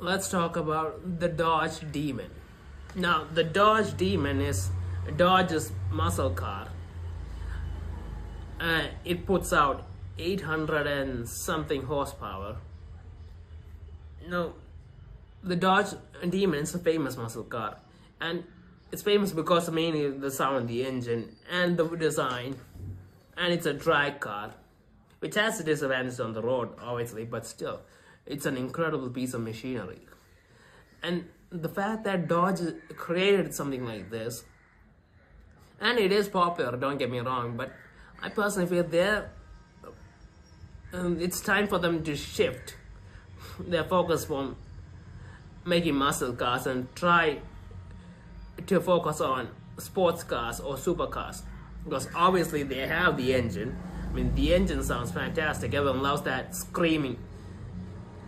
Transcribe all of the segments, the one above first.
let's talk about the Dodge Demon. Now, the Dodge Demon is Dodge's muscle car. It puts out 800 and something horsepower. Now, the Dodge Demon is a famous muscle car, and it's famous because of mainly the sound of the engine and the design, and it's a drag car, which has its disadvantages on the road, obviously, but still, it's an incredible piece of machinery. And the fact that Dodge created something like this, and it is popular, don't get me wrong, but I personally feel it's time for them to shift their focus from making muscle cars and try to focus on sports cars or supercars, because obviously they have the engine. I mean, the engine sounds fantastic. Everyone loves that screaming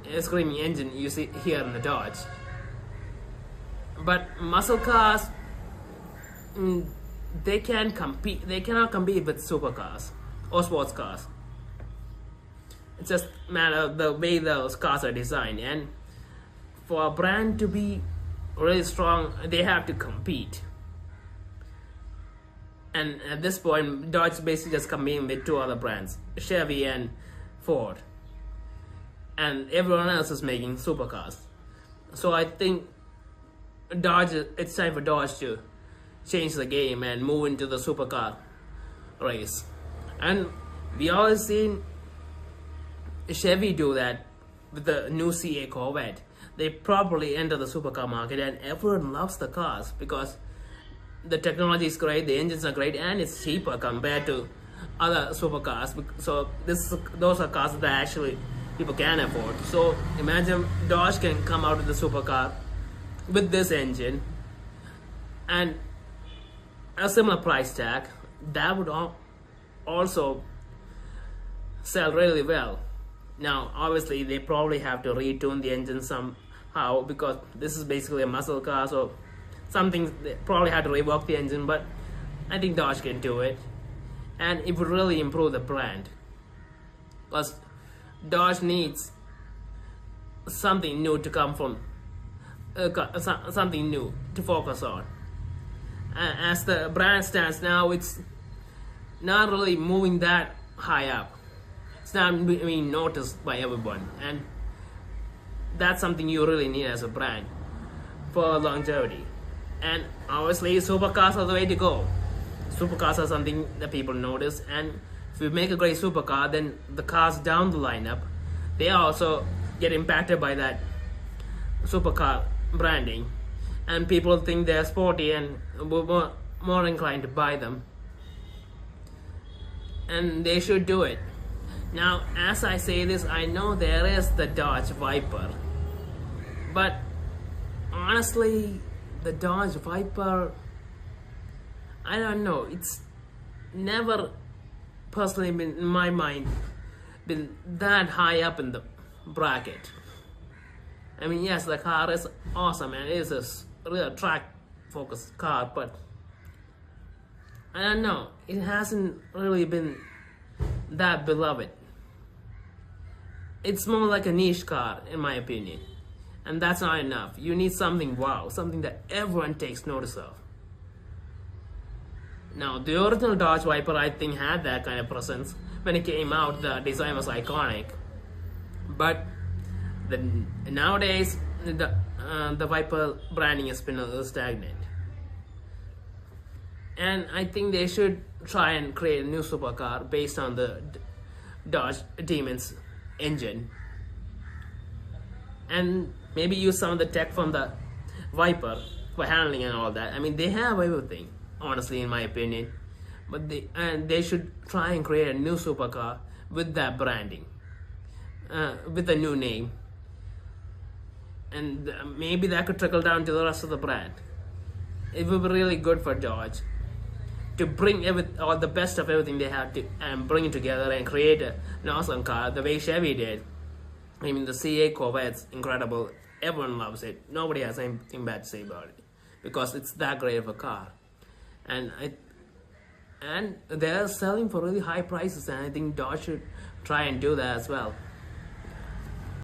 engine you see here in the Dodge. But muscle cars, they cannot compete with supercars or sports cars. It's just a matter of the way those cars are designed, and for a brand to be really strong, they have to compete. And at this point, Dodge basically just competing with two other brands, Chevy and Ford, and everyone else is making supercars. So I think it's time for Dodge to change the game and move into the supercar race. And we always seen Chevy do that with the new CA Corvette. They probably enter the supercar market, and everyone loves the cars because the technology is great, the engines are great, and it's cheaper compared to other supercars. So those are cars that actually people can afford. So imagine Dodge can come out with the supercar with this engine and a similar price tag. That would also sell really well. Now, obviously, they probably have to retune the engine somehow because this is basically a muscle car, so something they probably had to rework the engine, but I think Dodge can do it, and it would really improve the brand because Dodge needs something new to come from, something new to focus on. As the brand stands now, it's not really moving that high up. It's not being noticed by everyone, and that's something you really need as a brand for longevity. And obviously, supercars are the way to go. Supercars are something that people notice, and if you make a great supercar, then the cars down the lineup, they also get impacted by that supercar branding, and people think they're sporty and more inclined to buy them, and they should do it. Now, as I say this, I know there is the Dodge Viper, but honestly, the Dodge Viper, I don't know, it's never personally been, in my mind, been that high up in the bracket. I mean, yes, the car is awesome and it is a real track focused car, but I don't know, it hasn't really been that beloved. It's more like a niche car, in my opinion, and that's not enough. You need something wow, something that everyone takes notice of. Now, the original Dodge Viper, I think, had that kind of presence. When it came out, the design was iconic, but nowadays the Viper branding has been a little stagnant, and I think they should try and create a new supercar based on the Dodge Demon's engine, and maybe use some of the tech from the Viper for handling and all that. I mean, they have everything, honestly, in my opinion, but they should try and create a new supercar with that branding, with a new name, and maybe that could trickle down to the rest of the brand. It would be really good for Dodge to bring all the best of everything they have to and bring it together and create an awesome car the way Chevy did. I mean, the CA Corvette's incredible. Everyone loves it. Nobody has anything bad to say about it because it's that great of a car, and they're selling for really high prices, and I think Dodge should try and do that as well.